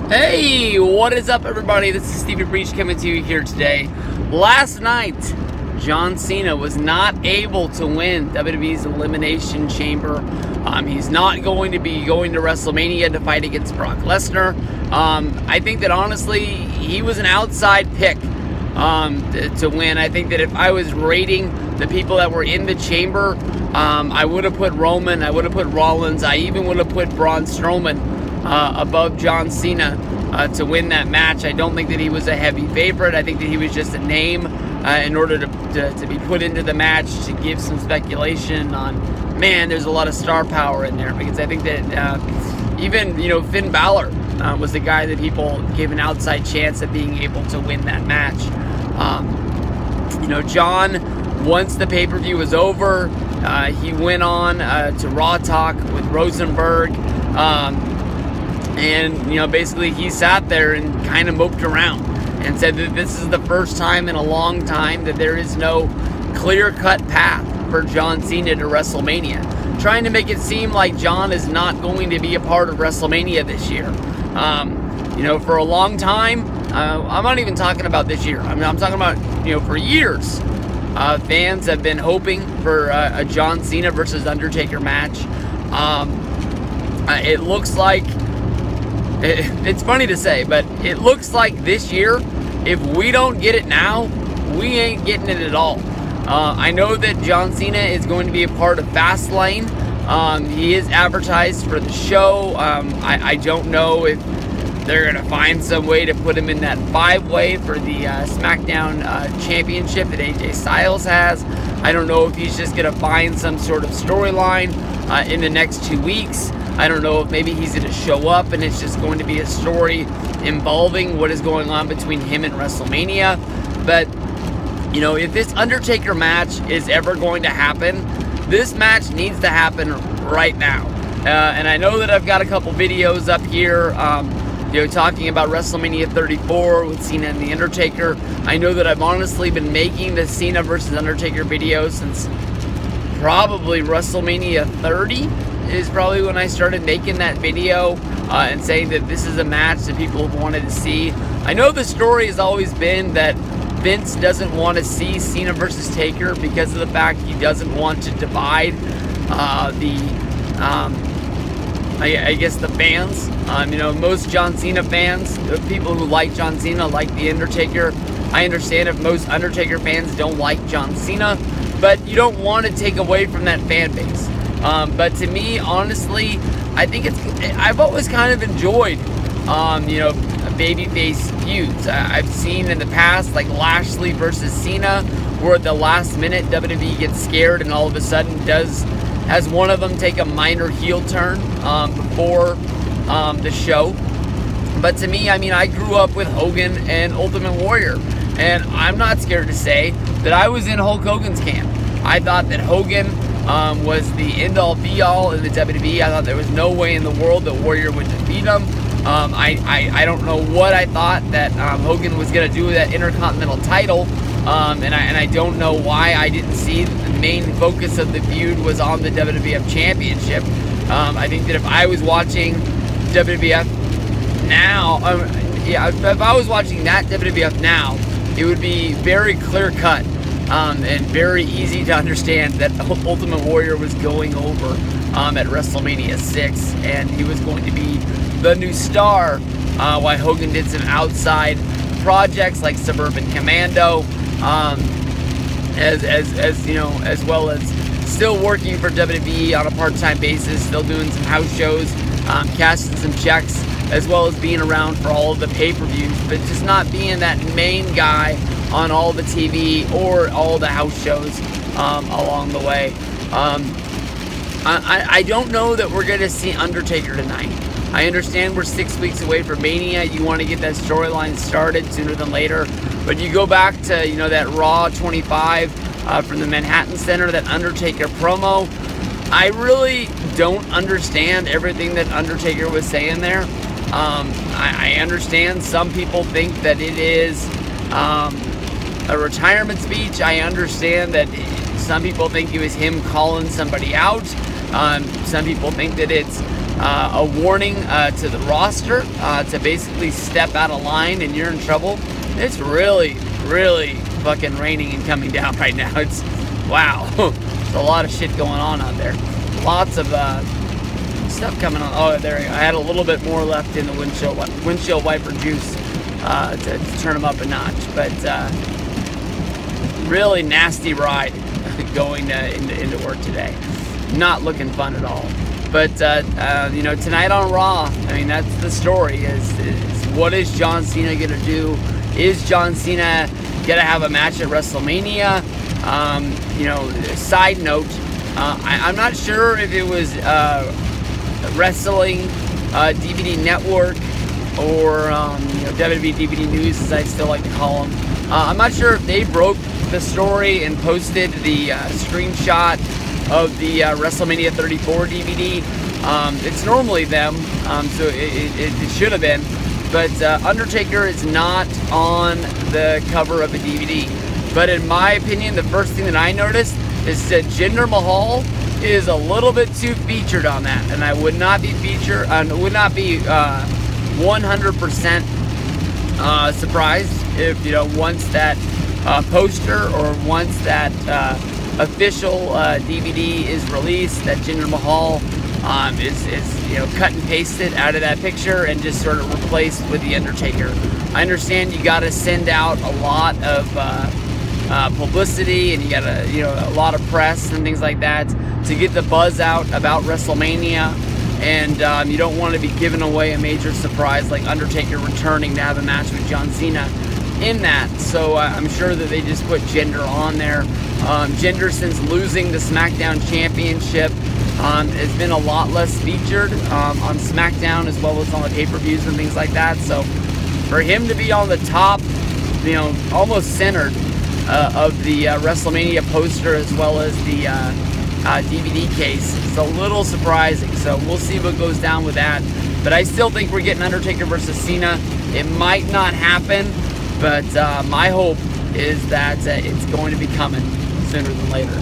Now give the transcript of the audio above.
Hey, what is up, everybody? This is Stevie Breach coming to you here today. Last night, John Cena was not able to win WWE's Elimination Chamber. He's not going to be going to WrestleMania to fight against Brock Lesnar. I think that honestly, he was an outside pick to win. I think that if I was rating the people that were in the chamber, I would have put Roman, I would have put Rollins, I even would have put Braun Strowman above John Cena to win that match. I don't think that he was a heavy favorite. I think that he was just a name in order to be put into the match to give some speculation on, man, there's a lot of star power in there. Because I think that even, Finn Balor was the guy that people gave an outside chance of being able to win that match. John, once the pay-per-view was over, he went on to Raw Talk with Rosenberg. And basically he sat there and kind of moped around and said that this is the first time in a long time that there is no clear-cut path for John Cena to WrestleMania. Trying to make it seem like John is not going to be a part of WrestleMania this year. For a long time, I'm not even talking about this year. I'm talking about, for years, fans have been hoping for a John Cena versus Undertaker match. It looks like, it's funny to say, but it looks like this year, if we don't get it now, we ain't getting it at all. I know that John Cena is going to be a part of Fastlane. He is advertised for the show. I don't know if they're going to find some way to put him in that 5-way for the SmackDown Championship that AJ Styles has. I don't know if he's just going to find some sort of storyline in the next 2 weeks. I don't know if maybe he's going to show up and it's just going to be a story involving what is going on between him and WrestleMania. But, if this Undertaker match is ever going to happen, this match needs to happen right now. And I know that I've got a couple videos up here, talking about WrestleMania 34 with Cena and The Undertaker. I know that I've honestly been making the Cena versus Undertaker video since probably WrestleMania 30. Is probably when I started making that video and saying that this is a match that people have wanted to see. I know the story has always been that Vince doesn't want to see Cena versus Taker because of the fact he doesn't want to divide the fans. Most John Cena fans, people who like John Cena, like The Undertaker. I understand if most Undertaker fans don't like John Cena, but you don't want to take away from that fan base. But to me, honestly, I think I've always kind of enjoyed, babyface feuds. I've seen in the past, like Lashley versus Cena, where at the last minute WWE gets scared and all of a sudden has one of them take a minor heel turn before the show. But to me, I grew up with Hogan and Ultimate Warrior, and I'm not scared to say that I was in Hulk Hogan's camp. I thought that Hogan was the end-all be-all in the WWE. I thought there was no way in the world that Warrior would defeat him. I don't know what I thought that Hogan was going to do with that Intercontinental title, and I don't know why I didn't see the main focus of the feud was on the WWF Championship. I think that if I was watching WWF now, if I was watching that WWF now, it would be very clear-cut. And very easy to understand that Ultimate Warrior was going over at WrestleMania 6, and he was going to be the new star, while Hogan did some outside projects like Suburban Commando, as well as still working for WWE on a part-time basis, still doing some house shows, cashing some checks, as well as being around for all of the pay-per-views, but just not being that main guy on all the TV or all the house shows along the way. I don't know that we're going to see Undertaker tonight. I understand we're 6 weeks away from Mania. You want to get that storyline started sooner than later. But you go back to, that Raw 25 from the Manhattan Center, that Undertaker promo. I really don't understand everything that Undertaker was saying there. I understand some people think that it is a retirement speech. I understand that some people think it was him calling somebody out. Some people think that it's a warning to the roster to basically step out of line and you're in trouble. It's really, really fucking raining and coming down right now. It's, wow, there's a lot of shit going on out there. Lots of stuff coming on. Oh, there, I had a little bit more left in the windshield wiper juice to turn them up a notch. But really nasty ride going into work today. Not looking fun at all. But you know, tonight on Raw, I mean, that's the story. Is what is John Cena gonna do? Is John Cena gonna have a match at WrestleMania? You know, side note, I'm not sure if it was Wrestling DVD Network or you know, WWE DVD News, as I still like to call them. I'm not sure if they broke the story and posted the screenshot of the WrestleMania 34 DVD. It's normally them, so it should have been. But Undertaker is not on the cover of a DVD. But in my opinion, the first thing that I noticed is that Jinder Mahal is a little bit too featured on that, and I would not be 100% surprised if, you know, once that poster or once that official DVD is released, that Jinder Mahal is you know, cut and pasted out of that picture and just sort of replaced with the Undertaker. I understand you got to send out a lot of publicity, and you got to, you know, a lot of press and things like that to get the buzz out about WrestleMania, and you don't want to be giving away a major surprise like Undertaker returning to have a match with John Cena in that. So I'm sure that they just put Jinder on there. Jinder, since losing the SmackDown Championship, has been a lot less featured on SmackDown as well as on the pay-per-views and things like that. So for him to be on the top, you know, almost centered of the WrestleMania poster as well as the DVD case, it's a little surprising. So we'll see what goes down with that. But I still think we're getting Undertaker versus Cena. It might not happen, but my hope is that it's going to be coming sooner than later.